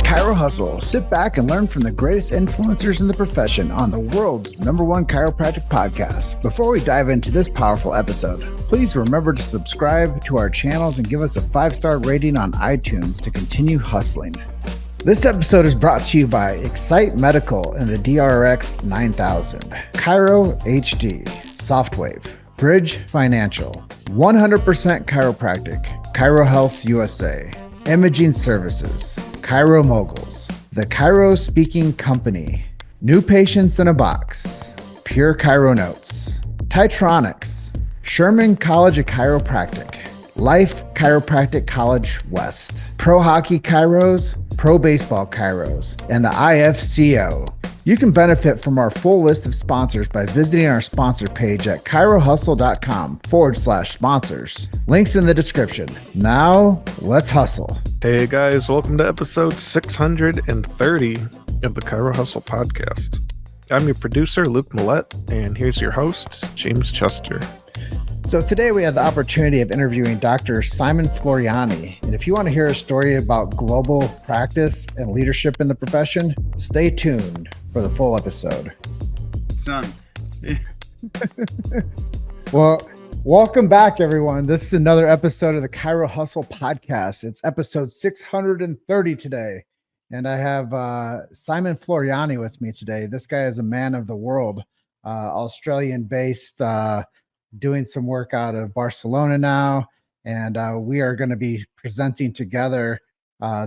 Chiro Hustle. Sit back and learn from the greatest influencers in the profession on the world's #1 chiropractic podcast. Before we dive into this powerful episode, please remember to subscribe to our channels and give us a 5-star rating on iTunes to continue hustling. This episode is brought to you by Excite Medical and the DRX 9000, Chiro HD, Softwave, Bridge Financial, 100% Chiropractic, Chiro Health USA, Imaging Services, Chiro Moguls, The Chiro Speaking Company, New Patients in a Box, Pure Chiro Notes, Titronics, Sherman College of Chiropractic, Life Chiropractic College West, Pro Hockey Chiros, Pro Baseball Chiros, and the IFCO. You can benefit from our full list of sponsors by visiting our sponsor page at chirohustle.com/sponsors. Links in the description. Now, let's hustle. Hey guys, welcome to episode 630 of the Chiro Hustle podcast. I'm your producer, Luke Millette, and here's your host, James Chester. So today we had the opportunity of interviewing Dr. Simon Floreani. And if you want to hear a story about global practice and leadership in the profession, stay tuned for the full episode. Son. Yeah. Well, welcome back, everyone. This is another episode of the Chiro Hustle podcast. It's episode 630 today. And I have Simon Floreani with me today. This guy is a man of the world, Australian-based, doing some work out of Barcelona now. And we are going to be presenting together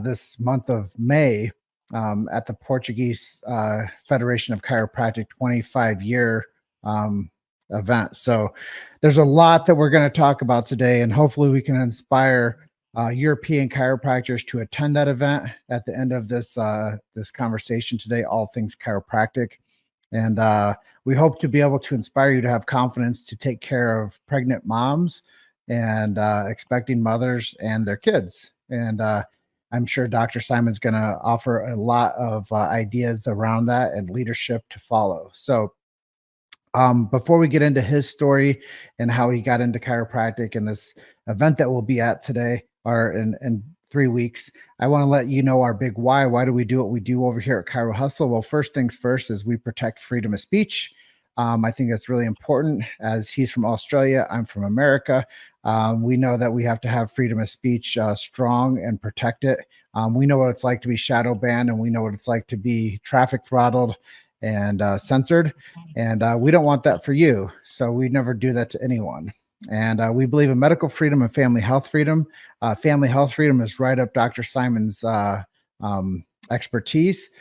this month of May at the Portuguese Federation of Chiropractic 25-year event. So there's a lot that we're going to talk about today, and hopefully we can inspire European chiropractors to attend that event at the end of this conversation today, all things chiropractic. And we hope to be able to inspire you to have confidence to take care of pregnant moms and expecting mothers and their kids. And I'm sure Dr. Simon's going to offer a lot of ideas around that and leadership to follow. So before we get into his story and how he got into chiropractic and this event that we'll be at today or in 3 weeks, I want to let you know our big why. Why do we do what we do over here at Chiro Hustle? Well, first things first is we protect freedom of speech. I think that's really important. As he's from Australia, I'm from America. We know that we have to have freedom of speech strong and protect it. We know what it's like to be shadow banned, and we know what it's like to be traffic throttled and censored. And we don't want that for you. So we never do that to anyone. And we believe in medical freedom and family health freedom. Family health freedom is right up Dr. Simon's expertise.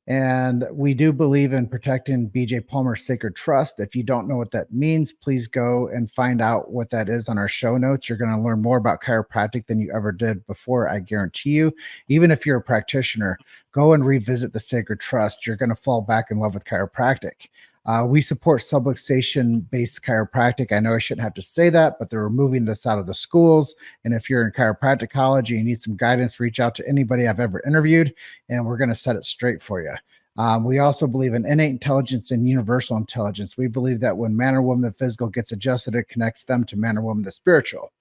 And we do believe in protecting BJ Palmer's Sacred Trust. If you don't know what that means, please go and find out what that is on our show notes. You're going to learn more about chiropractic than you ever did before, I guarantee you. Even if you're a practitioner, go and revisit the Sacred Trust. You're going to fall back in love with chiropractic. We support subluxation-based chiropractic. I know I shouldn't have to say that, but they're removing this out of the schools. And if you're in chiropracticology and you need some guidance, reach out to anybody I've ever interviewed, and we're going to set it straight for you. We also believe in innate intelligence and universal intelligence. We believe that when man or woman the physical gets adjusted, it connects them to man or woman the spiritual.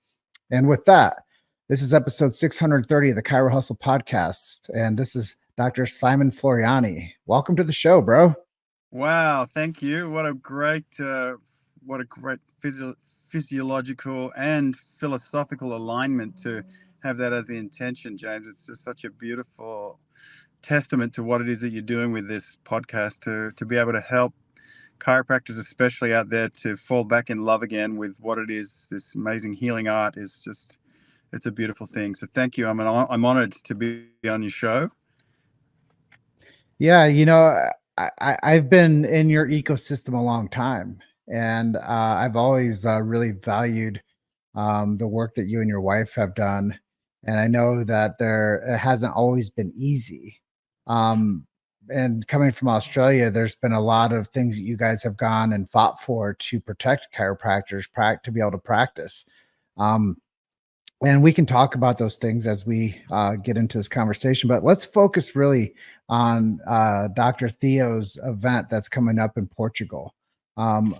And with that, this is episode 630 of the Chiro Hustle podcast, and this is Dr. Simon Floreani. Welcome to the show, bro. Wow, thank you. What a great physiological and philosophical alignment to have that as the intention, James. It's just such a beautiful testament to what it is that you're doing with this podcast to be able to help chiropractors, especially out there, to fall back in love again with what it is. This amazing healing art is just, it's a beautiful thing. So thank you. I'm honored to be on your show. Yeah, you know, I've been in your ecosystem a long time, and I've always really valued the work that you and your wife have done. And I know that it hasn't always been easy. And coming from Australia, there's been a lot of things that you guys have gone and fought for to protect chiropractors to be able to practice. And we can talk about those things as we get into this conversation, but let's focus really on Dr. Theo's event that's coming up in Portugal,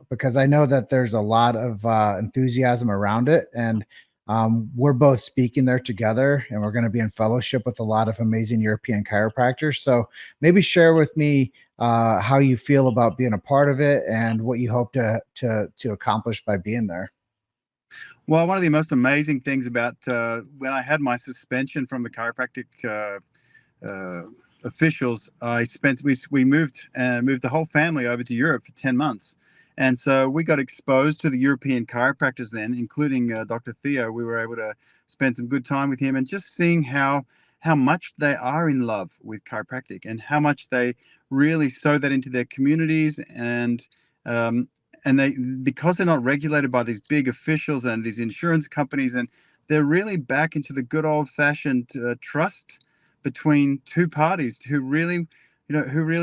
because I know that there's a lot of enthusiasm around it. And We're both speaking there together, and we're going to be in fellowship with a lot of amazing European chiropractors. So maybe share with me how you feel about being a part of it and what you hope to accomplish by being there. Well, one of the most amazing things about when I had my suspension from the chiropractic officials, we moved the whole family over to Europe for 10 months. And so we got exposed to the European chiropractors then, including Dr. Theo. We were able to spend some good time with him and just seeing how much they are in love with chiropractic and how much they really sow that into their communities. And they, because they're not regulated by these big officials and these insurance companies, and they're really back into the good old fashioned trust between two parties who really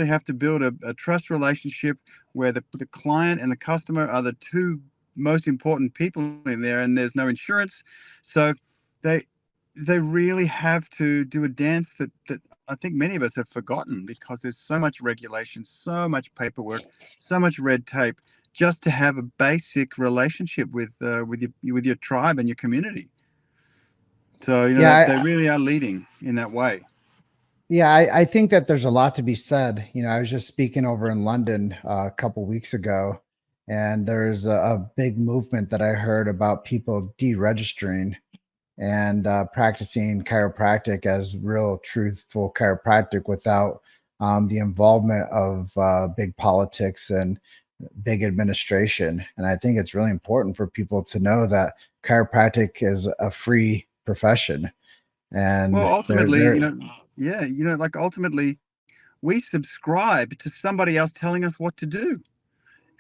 have to build a trust relationship where the client and the customer are the two most important people in there, and there's no insurance. So they really have to do a dance that I think many of us have forgotten, because there's so much regulation, so much paperwork, so much red tape, just to have a basic relationship with your tribe and your community. So they really are leading in that way. Yeah, I think that there's a lot to be said. I was just speaking over in London a couple weeks ago, and there's a big movement that I heard about people deregistering and practicing chiropractic as real, truthful chiropractic without the involvement of big politics and big administration. And I think it's really important for people to know that chiropractic is a free profession. And Well, ultimately, like ultimately, we subscribe to somebody else telling us what to do.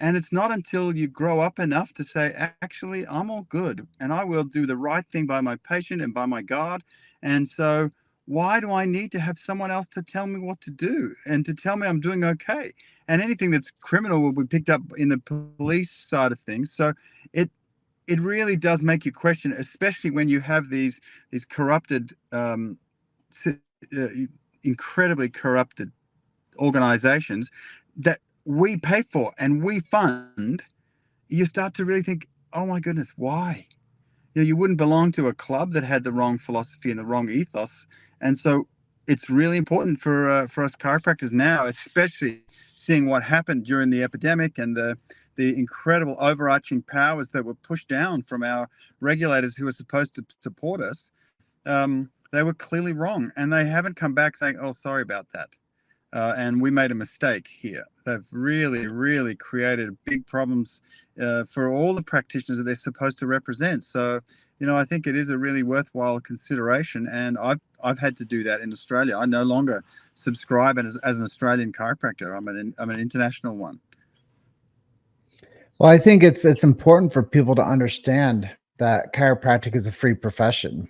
And it's not until you grow up enough to say, actually, I'm all good and I will do the right thing by my patient and by my God. And so, why do I need to have someone else to tell me what to do and to tell me I'm doing okay? And anything that's criminal will be picked up in the police side of things. So, it really does make you question, especially when you have these corrupted, incredibly corrupted organizations that we pay for and we fund. You start to really think, oh my goodness, why? You wouldn't belong to a club that had the wrong philosophy and the wrong ethos. And so it's really important for us chiropractors now, especially seeing what happened during the epidemic and the incredible overarching powers that were pushed down from our regulators who were supposed to support us. They were clearly wrong, and they haven't come back saying, oh, sorry about that. And we made a mistake here. They've really, really created big problems for all the practitioners that they're supposed to represent. So, I think it is a really worthwhile consideration. And I've had to do that in Australia. I no longer subscribe as an Australian chiropractor. I'm an international one. Well, I think it's important for people to understand that chiropractic is a free profession,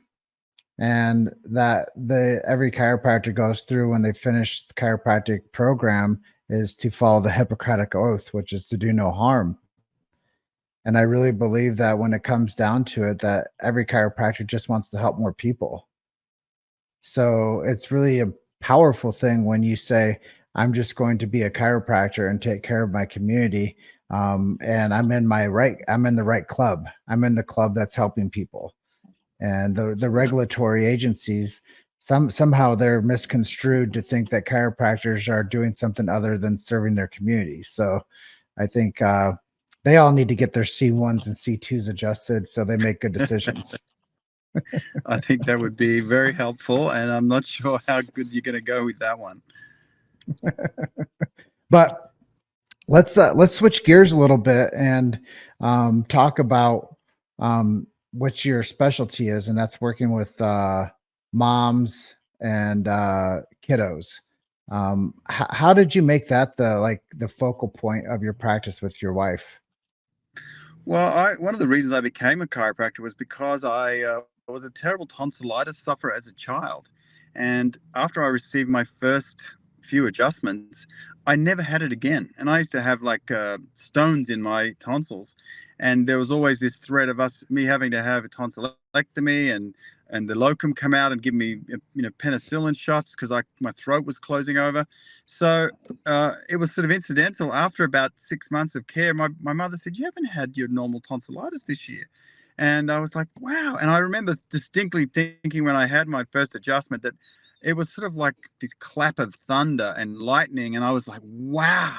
and that every chiropractor goes through when they finish the chiropractic program is to follow the Hippocratic Oath, which is to do no harm. And I really believe that when it comes down to it, that every chiropractor just wants to help more people. So it's really a powerful thing when you say, I'm just going to be a chiropractor and take care of my community. And I'm in the right club. I'm in the club that's helping people. And the regulatory agencies, somehow they're misconstrued to think that chiropractors are doing something other than serving their community. So I think they all need to get their C1s and C2s adjusted so they make good decisions. I think that would be very helpful, and I'm not sure how good you're going to go with that one. But let's switch gears a little bit and talk about what your specialty is, and that's working with moms and kiddos. How did you make that the focal point of your practice with your wife? Well, one of the reasons I became a chiropractor was because I was a terrible tonsillitis sufferer as a child. And after I received my first few adjustments, I never had it again. And I used to have stones in my tonsils. And there was always this threat of me having to have a tonsillectomy and the locum come out and give me penicillin shots because my throat was closing over. So it was sort of incidental. After about 6 months of care, my mother said, you haven't had your normal tonsillitis this year. And I was like, wow. And I remember distinctly thinking when I had my first adjustment that it was sort of like this clap of thunder and lightning. And I was like, wow,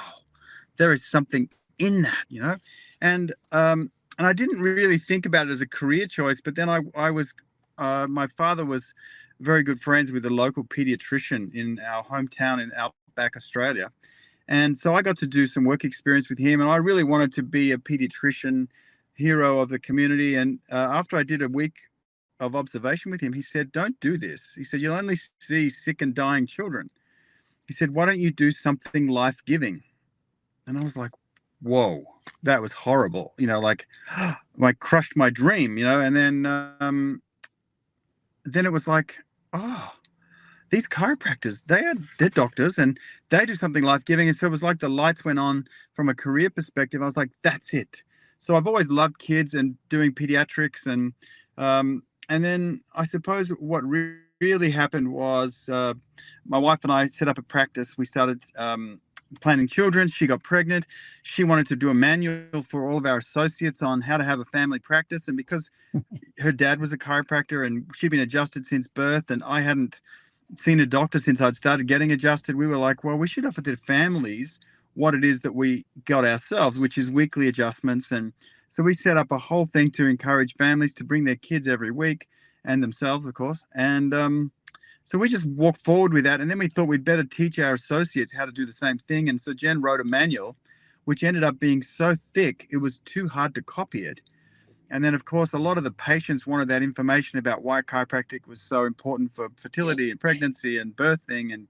there is something in that, and I didn't really think about it as a career choice, but then I was my father was very good friends with a local pediatrician in our hometown in Outback, Australia, and so I got to do some work experience with him, and I really wanted to be a pediatrician hero of the community. And after I did a week of observation with him, he said, don't do this. He said, you'll only see sick and dying children. He said, why don't you do something life-giving? And I was like, whoa, that was horrible. Like I crushed my dream, and then it was like, oh, these chiropractors, they're doctors and they do something life-giving. And so it was like the lights went on from a career perspective. I was like, that's it. So I've always loved kids and doing pediatrics. And then I suppose what really happened was my wife and I set up a practice. We started planning children. She got pregnant. She wanted to do a manual for all of our associates on how to have a family practice. And because her dad was a chiropractor and she'd been adjusted since birth, and I hadn't seen a doctor since I'd started getting adjusted, we were like, well, we should offer to families what it is that we got ourselves, which is weekly adjustments. And so we set up a whole thing to encourage families to bring their kids every week, and themselves, of course. And so we just walked forward with that. And then we thought we'd better teach our associates how to do the same thing. And so Jen wrote a manual, which ended up being so thick, it was too hard to copy it. And then, of course, a lot of the patients wanted that information about why chiropractic was so important for fertility and pregnancy and birthing. And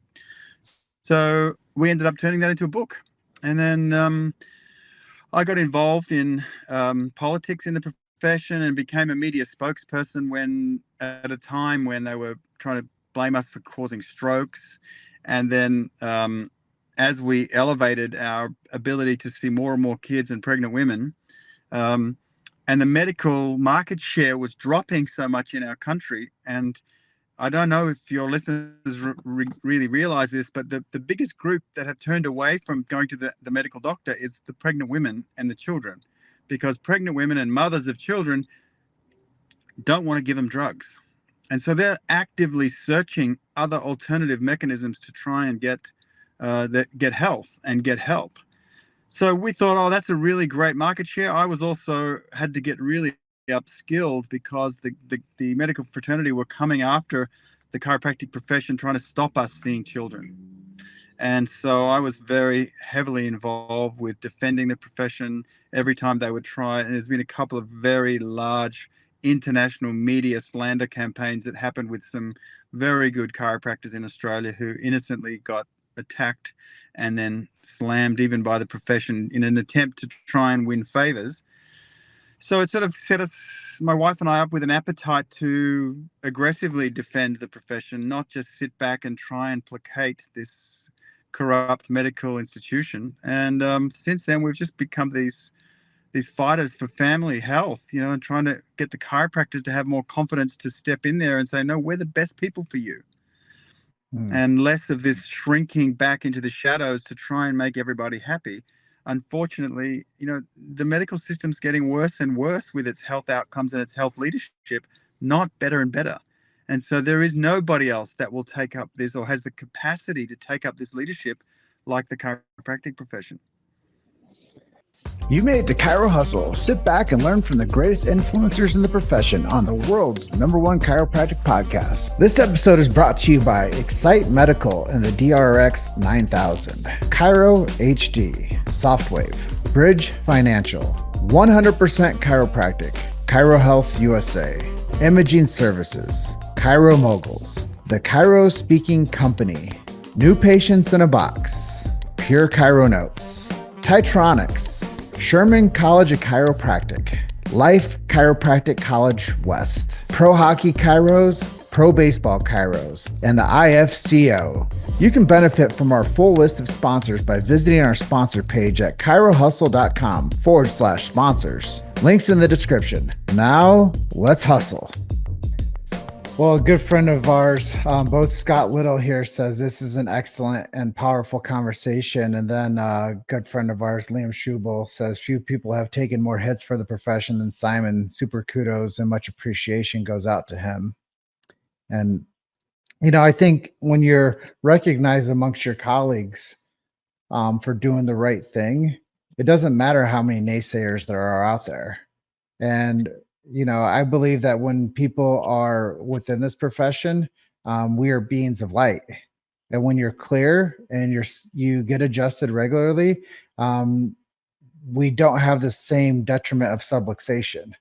so we ended up turning that into a book. And then I got involved in politics in the profession and became a media spokesperson at a time when they were trying to blame us for causing strokes. And then as we elevated our ability to see more and more kids and pregnant women, and the medical market share was dropping so much in our country. And I don't know if your listeners really realize this, but the biggest group that have turned away from going to the medical doctor is the pregnant women and the children, because pregnant women and mothers of children don't want to give them drugs. And so they're actively searching other alternative mechanisms to try and get health and get help. So we thought, oh, that's a really great market share. I was also had to get really upskilled because the medical fraternity were coming after the chiropractic profession, trying to stop us seeing children. And so I was very heavily involved with defending the profession every time they would try. And there's been a couple of very large international media slander campaigns that happened with some very good chiropractors in Australia who innocently got attacked and then slammed even by the profession in an attempt to try and win favors. So it sort of set my wife and I up with an appetite to aggressively defend the profession, not just sit back and try and placate this corrupt medical institution. And since then, we've just become these fighters for family health, and trying to get the chiropractors to have more confidence to step in there and say, no, we're the best people for you. And less of this shrinking back into the shadows to try and make everybody happy. Unfortunately, the medical system's getting worse and worse with its health outcomes and its health leadership, not better and better. And so there is nobody else that will take up this or has the capacity to take up this leadership like the chiropractic profession. You made it to Chiro Hustle. Sit back and learn from the greatest influencers in the profession on the world's #1 chiropractic podcast. This episode is brought to you by Excite Medical and the DRX 9000, Chiro HD, Softwave, Bridge Financial, 100% Chiropractic, Chiro Health USA, Imaging Services, Chiro Moguls, The Chiro Speaking Company, New Patients in a Box, Pure Chiro Notes, Titronics, Sherman College of Chiropractic, Life Chiropractic College West, Pro Hockey Chiros, Pro Baseball Chiros, and the IFCO. You can benefit from our full list of sponsors by visiting our sponsor page at chirohustle.com/sponsors. Links in the description. Now, let's hustle. Well, a good friend of ours, both Scott Little here, says this is an excellent and powerful conversation. And then a good friend of ours, Liam Schubel, says few people have taken more hits for the profession than Simon. Super kudos and much appreciation goes out to him. And, I think when you're recognized amongst your colleagues for doing the right thing, it doesn't matter how many naysayers there are out there. And, I believe that when people are within this profession, we are beings of light. And when you're clear and you get adjusted regularly, um, we don't have the same detriment of subluxation.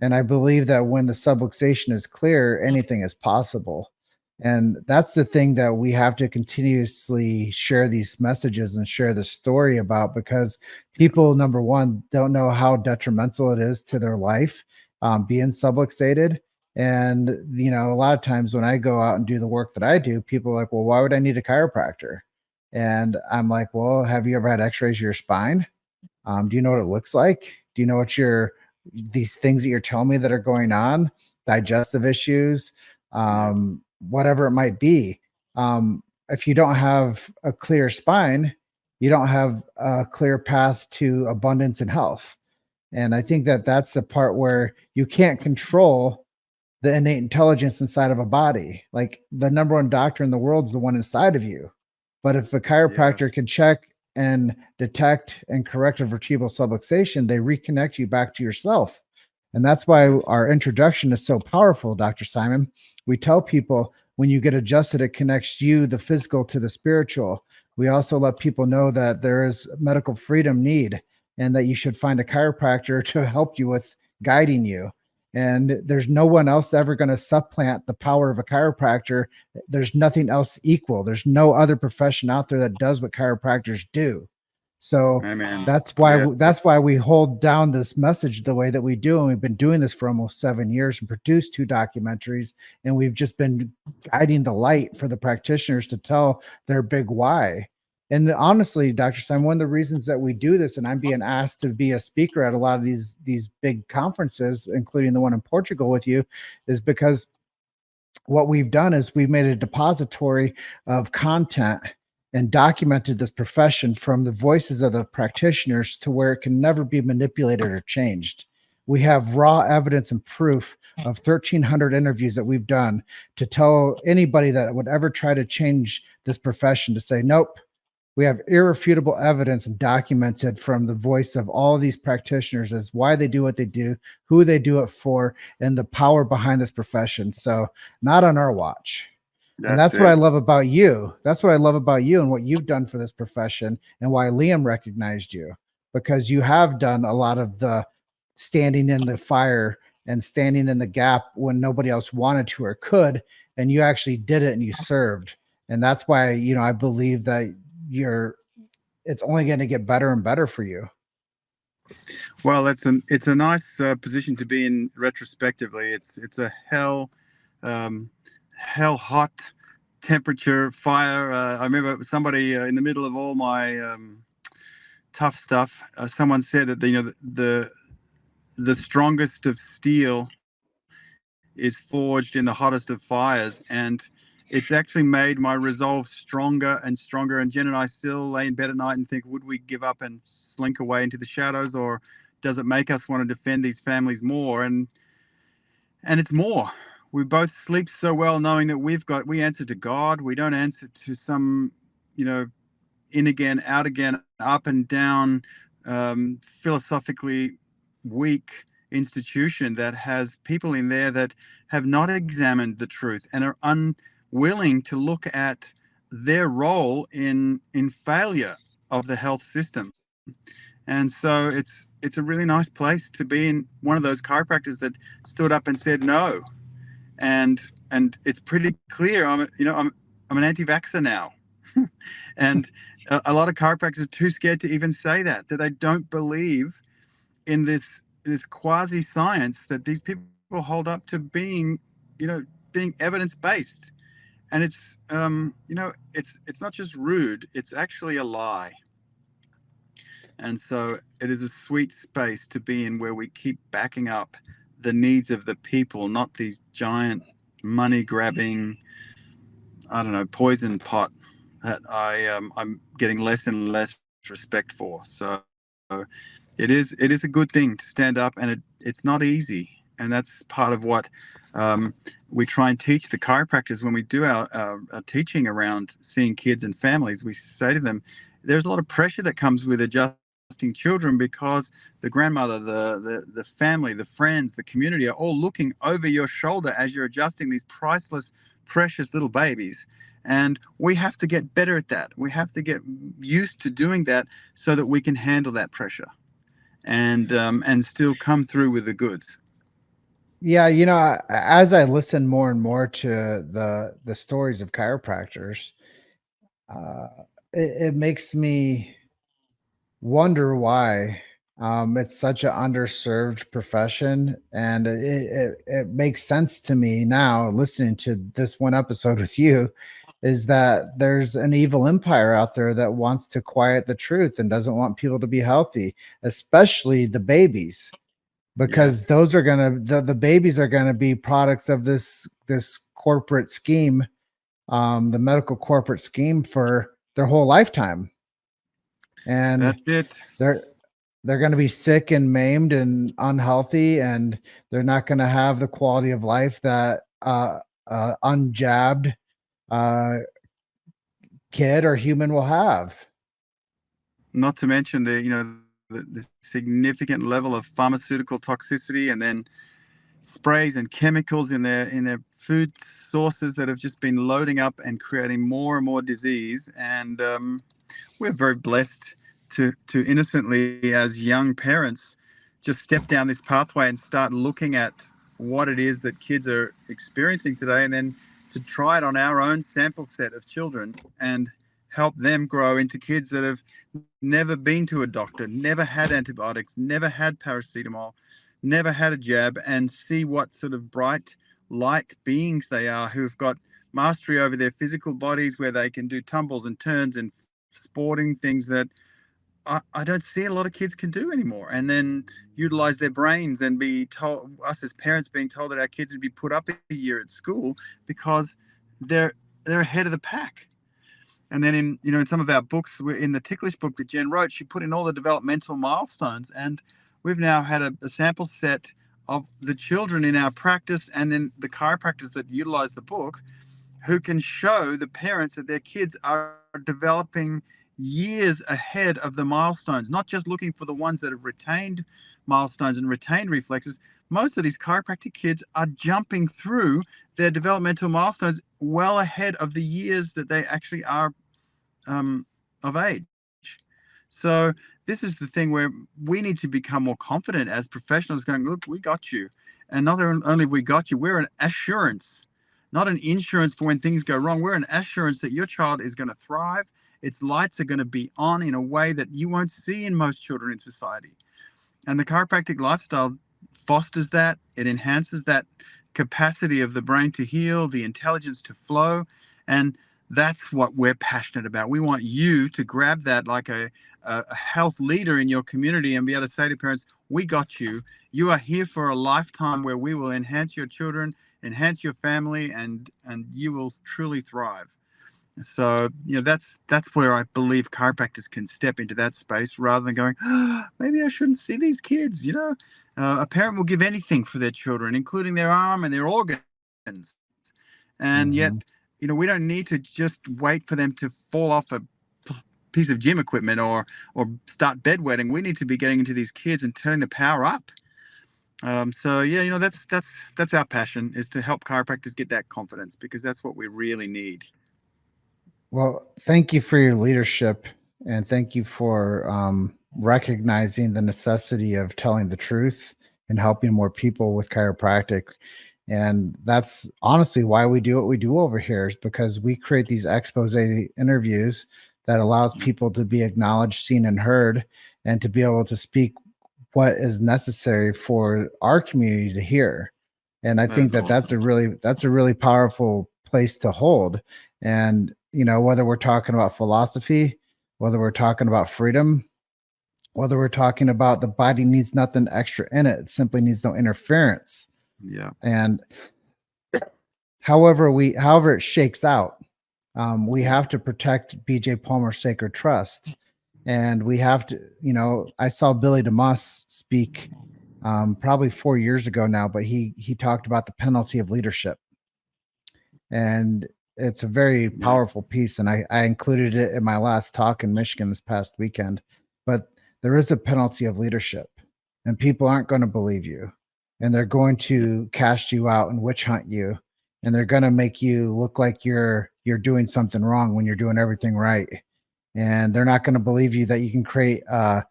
And I believe that when the subluxation is clear, anything is possible. And that's the thing that we have to continuously share these messages and share the story about, because people, number one, don't know how detrimental it is to their life being subluxated. And, a lot of times when I go out and do the work that I do, people are like, well, why would I need a chiropractor? And I'm like, well, have you ever had x-rays of your spine? Do you know what it looks like? Do you know what these things that you're telling me that are going on, digestive issues, whatever it might be? If you don't have a clear spine, you don't have a clear path to abundance and health. And I think that that's the part where you can't control the innate intelligence inside of a body. Like the number one doctor in the world is the one inside of you. But if a chiropractor can check and detect and correct a vertebral subluxation, they reconnect you back to yourself. And that's why our introduction is so powerful, Dr. Simon. We tell people when you get adjusted, it connects you, the physical, to the spiritual. We also let people know that there is medical freedom need and that you should find a chiropractor to help you with guiding you. And there's no one else ever going to supplant the power of a chiropractor. There's nothing else equal. There's no other profession out there that does what chiropractors do. So Amen. that's why we hold down this message the way that we do. And we've been doing this for almost 7 years and produced 2 documentaries. And we've just been guiding the light for the practitioners to tell their big why. And honestly, Dr. Simon, one of the reasons that we do this, and I'm being asked to be a speaker at a lot of these big conferences, including the one in Portugal with you, is because what we've done is we've made a depository of content and documented this profession from the voices of the practitioners to where it can never be manipulated or changed. We have raw evidence and proof of 1,300 interviews that we've done to tell anybody that would ever try to change this profession to say, nope. We have irrefutable evidence and documented from the voice of all these practitioners as why they do what they do, who they do it for, and the power behind this profession. So not on our watch. And that's what I love about you. That's what I love about you and what you've done for this profession, and why Liam recognized you, because you have done a lot of the standing in the fire and standing in the gap when nobody else wanted to or could. And you actually did it and you served. And that's why, I believe that it's only going to get better and better for you. Well, it's a nice position to be in retrospectively. It's a hell hot temperature fire. I remember somebody in the middle of all my tough stuff. Someone said that the strongest of steel is forged in the hottest of fires, and it's actually made my resolve stronger and stronger. And Jen and I still lay in bed at night and think, would we give up and slink away into the shadows, or does it make us want to defend these families more? And it's more. We both sleep so well knowing that we answer to God. We don't answer to some, in again, out again, up and down, philosophically weak institution that has people in there that have not examined the truth and are unwilling to look at their role in failure of the health system. And so it's a really nice place to be in, one of those chiropractors that stood up and said no. And it's pretty clear I'm an anti-vaxxer now. And a lot of chiropractors are too scared to even say that they don't believe in this quasi science that these people hold up to being evidence-based. And it's it's not just rude, it's actually a lie. And so it is a sweet space to be in, where we keep backing up the needs of the people, not these giant money grabbing, I don't know, poison pot that I'm getting less and less respect for. So it is a good thing to stand up, and it's not easy, and that's part of what we try and teach the chiropractors when we do our teaching around seeing kids and families. We say to them, there's a lot of pressure that comes with adjusting children because the grandmother, the family, the friends, the community are all looking over your shoulder as you're adjusting these priceless, precious little babies. And we have to get better at that. We have to get used to doing that so that we can handle that pressure and still come through with the goods. Yeah, as I listen more and more to the stories of chiropractors, uh, it makes me wonder why it's such an underserved profession, and it makes sense to me now listening to this one episode with you, is that there's an evil empire out there that wants to quiet the truth and doesn't want people to be healthy, especially the babies, because Yes, those are gonna the babies are gonna be products of this corporate scheme, the medical corporate scheme for their whole lifetime, and that's it. they're they're going to be sick and maimed and unhealthy, and they're not going to have the quality of life that unjabbed uh, kid or human will have. Not to mention the significant level of pharmaceutical toxicity, and then sprays and chemicals in their food sources that have just been loading up and creating more and more disease. And we're very blessed to innocently, as young parents, just step down this pathway and start looking at what it is that kids are experiencing today, and then to try it on our own sample set of children and help them grow into kids that have never been to a doctor, never had antibiotics, never had paracetamol, never had a jab, and see what sort of bright light beings they are, who've got mastery over their physical bodies, where they can do tumbles and turns and sporting things that I don't see a lot of kids can do anymore. And then utilize their brains and be told, us as parents being told that our kids would be put up a year at school because they're they're ahead of the pack. And then in some of our books, in the Ticklish book that Jen wrote, she put in all the developmental milestones, and we've now had a sample set of the children in our practice, and then the chiropractors that utilize the book, who can show the parents that their kids are developing years ahead of the milestones, not just looking for the ones that have retained milestones and retained reflexes. Most of these chiropractic kids are jumping through their developmental milestones well ahead of the years that they actually are of age. So this is the thing where we need to become more confident as professionals, going, look, we got you. And not only we got you, we're an assurance, not an insurance for when things go wrong. We're an assurance that your child is going to thrive. Its lights are going to be on in a way that you won't see in most children in society. And the chiropractic lifestyle fosters that. It enhances that capacity of the brain to heal, the intelligence to flow. And that's what we're passionate about. We want you to grab that like a health leader in your community and be able to say to parents, we got you. You are here for a lifetime where we will enhance your children, enhance your family, and you will truly thrive. So that's where I believe chiropractors can step into that space rather than going, oh, maybe I shouldn't see these kids. A parent will give anything for their children, including their arm and their organs, and yet Mhm. we don't need to just wait for them to fall off a piece of gym equipment or start bedwetting. We need to be getting into these kids and turning the power up. So yeah, that's our passion, is to help chiropractors get that confidence, because that's what we really need. Well, thank you for your leadership, and thank you for recognizing the necessity of telling the truth and helping more people with chiropractic. And that's honestly why we do what we do over here, is because we create these expose interviews that allows people to be acknowledged, seen, and heard, and to be able to speak what is necessary for our community to hear. And I That think is that awesome. that's a really powerful place to hold. And whether we're talking about philosophy, whether we're talking about freedom, whether we're talking about the body needs nothing extra in it, it simply needs no interference. Yeah. And however it shakes out, we have to protect BJ Palmer's sacred trust. And we have to, I saw Billy DeMoss speak probably 4 years ago now, but he talked about the penalty of leadership. And it's a very powerful piece. And I included it in my last talk in Michigan this past weekend. But there is a penalty of leadership, and people aren't going to believe you, and they're going to cast you out and witch hunt you, and they're going to make you look like you're doing something wrong when you're doing everything right. And they're not going to believe you that you can create a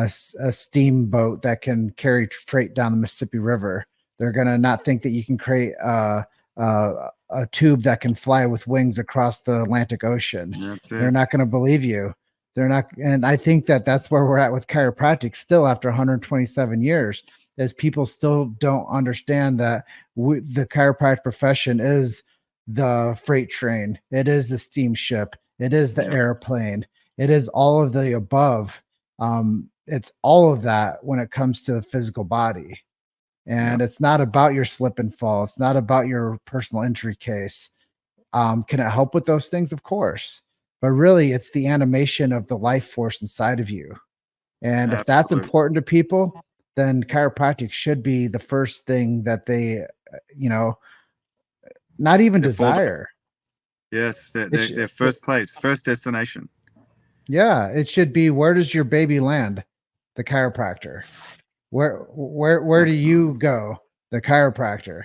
steamboat that can carry freight down the Mississippi River. They're going to not think that you can create a tube that can fly with wings across the Atlantic Ocean. They're not going to believe you. They're not. And I think that that's where we're at with chiropractic still after 127 years, is people still don't understand that the chiropractic profession is the freight train. It is the steamship. It is the airplane. It is all of the above. It's all of that when it comes to the physical body. And it's not about your slip and fall. It's not about your personal injury case. Can it help with those things? Of course. But really, it's the animation of the life force inside of you. And if that's important to people, then chiropractic should be the first thing that they, not even desire. Yes, their first place, first destination. Yeah, it should be, where does your baby land? The chiropractor. Where do you go? The chiropractor.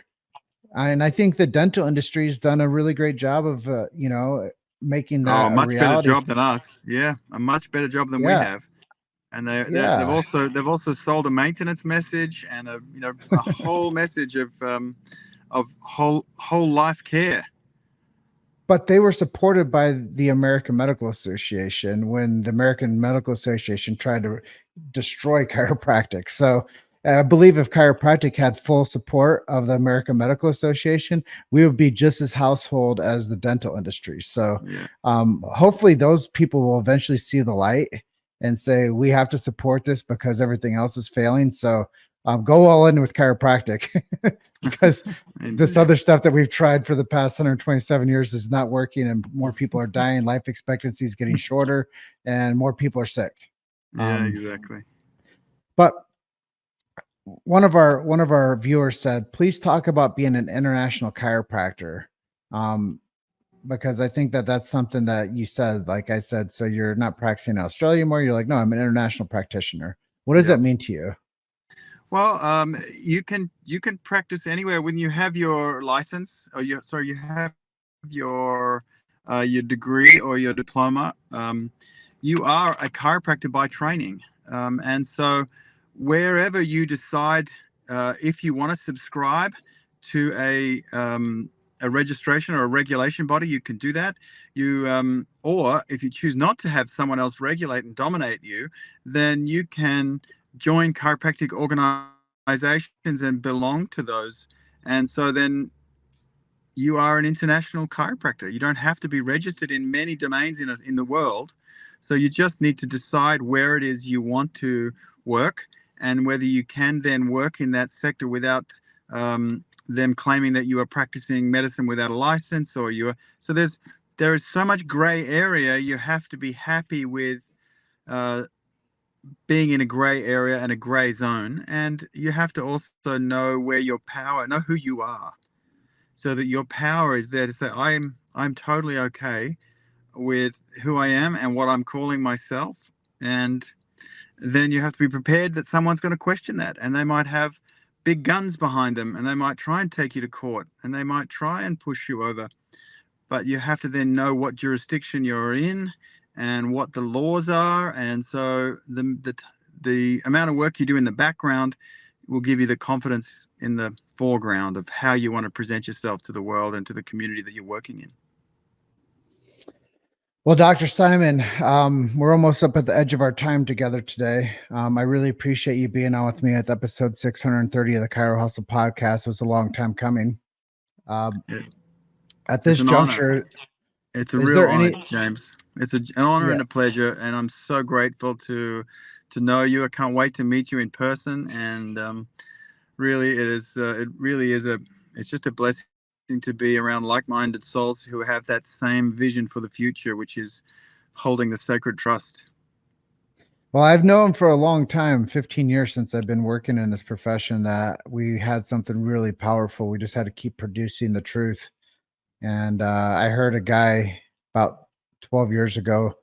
And I think the dental industry has done a really great job of, making that a reality. Much better job than us. Yeah, a much better job than we have. And they've also sold a maintenance message and a whole message of whole life care. But they were supported by the American Medical Association when the American Medical Association tried to destroy chiropractic. So I believe if chiropractic had full support of the American Medical Association, we would be just as household as the dental industry. So hopefully those people will eventually see the light and say, we have to support this because everything else is failing. So go all in with chiropractic because this other stuff that we've tried for the past 127 years is not working, and more people are dying. Life expectancy is getting shorter and more people are sick. Yeah, exactly. But one of our viewers said, please talk about being an international chiropractor. Because I think that that's something that you said, like I said, so you're not practicing in Australia anymore. You're like, no, I'm an international practitioner. What does that mean to you? Well, you can practice anywhere when you have your license, or you have your degree or your diploma. You are a chiropractor by training, and so wherever you decide, if you want to subscribe to a registration or a regulation body, you can do that. You or if you choose not to have someone else regulate and dominate you, then you can join chiropractic organizations and belong to those. And so then you are an international chiropractor. You don't have to be registered in many domains in the world. So you just need to decide where it is you want to work, and whether you can then work in that sector without them claiming that you are practicing medicine without a license, or you are. So there is so much gray area. You have to be happy with being in a gray area and a gray zone, and you have to also know where your power, know who you are, so that your power is there to say, I'm totally okay with who I am and what I'm calling myself. And then you have to be prepared that someone's going to question that, and they might have big guns behind them, and they might try and take you to court, and they might try and push you over. But you have to then know what jurisdiction you're in and what the laws are. And so the amount of work you do in the background will give you the confidence in the foreground of how you want to present yourself to the world and to the community that you're working in. Well, Dr. Simon, we're almost up at the edge of our time together today. I really appreciate you being on with me at episode 630 of the Chiro Hustle podcast. It was a long time coming. At this juncture, honor. It's a real honor, James. It's an honor and a pleasure, and I'm so grateful to know you. I can't wait to meet you in person, and really, it's just a blessing to be around like-minded souls who have that same vision for the future, which is holding the sacred trust. Well, I've known for a long time, 15 years since I've been working in this profession, that we had something really powerful. We just had to keep producing the truth. And I heard a guy about 12 years ago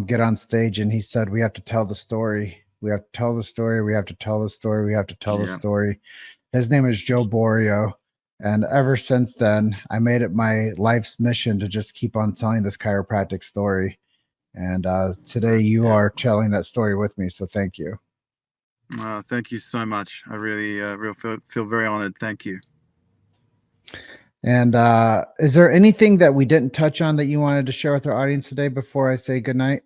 get on stage, and he said, we have to tell the story. We have to tell the story. We have to tell the story. We have to tell the story. His name is Joe Borio. And ever since then, I made it my life's mission to just keep on telling this chiropractic story. And today you are telling that story with me. So thank you. Thank you so much. I really feel very honored. Thank you. And is there anything that we didn't touch on that you wanted to share with our audience today before I say goodnight?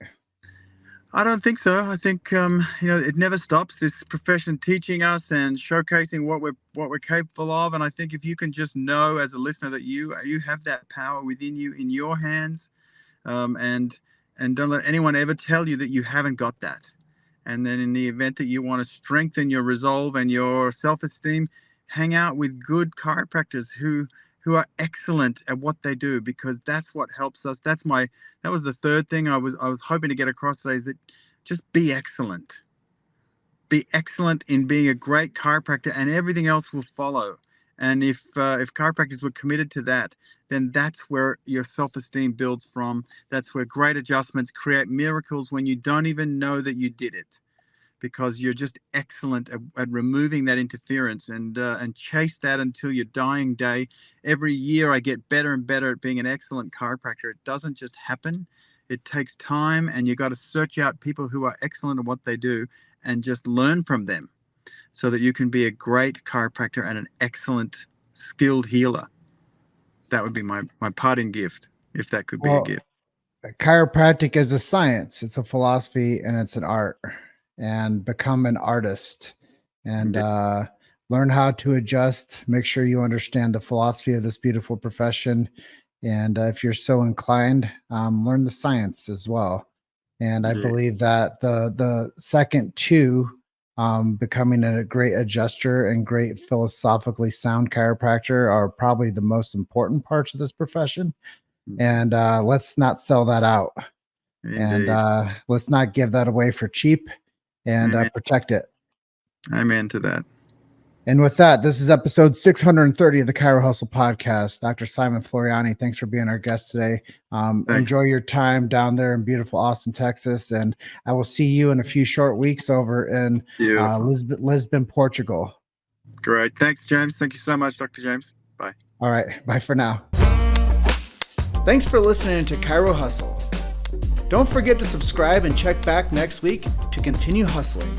I don't think so. I think it never stops, this profession teaching us and showcasing what we're capable of. And I think if you can just know as a listener that you have that power within you, in your hands, and don't let anyone ever tell you that you haven't got that. And then in the event that you want to strengthen your resolve and your self-esteem, hang out with good chiropractors who are excellent at what they do, because that's what helps us. That was the third thing I was hoping to get across today, is that just be excellent. Be excellent in being a great chiropractor, and everything else will follow. And if chiropractors were committed to that, then that's where your self-esteem builds from. That's where great adjustments create miracles when you don't even know that you did it, because you're just excellent at removing that interference, and chase that until your dying day. Every year I get better and better at being an excellent chiropractor. It doesn't just happen. It takes time, and you got to search out people who are excellent at what they do and just learn from them, so that you can be a great chiropractor and an excellent skilled healer. That would be my parting gift, if that could be a gift. Chiropractic is a science, it's a philosophy, and it's an art. And become an artist, and learn how to adjust. Make sure you understand the philosophy of this beautiful profession. And if you're so inclined, learn the science as well. And I believe that the second to becoming a great adjuster and great philosophically sound chiropractor are probably the most important parts of this profession. And let's not sell that out. Indeed. And let's not give that away for cheap, and protect it. Amen to that. And with that, this is episode 630 of the Chiro Hustle podcast. Dr. Simon Floreani, thanks for being our guest today. Enjoy your time down there in beautiful Austin, Texas. And I will see you in a few short weeks over in Lisbon, Portugal. Great. Thanks, James. Thank you so much, Dr. James. Bye. All right. Bye for now. Thanks for listening to Chiro Hustle. Don't forget to subscribe and check back next week to continue hustling.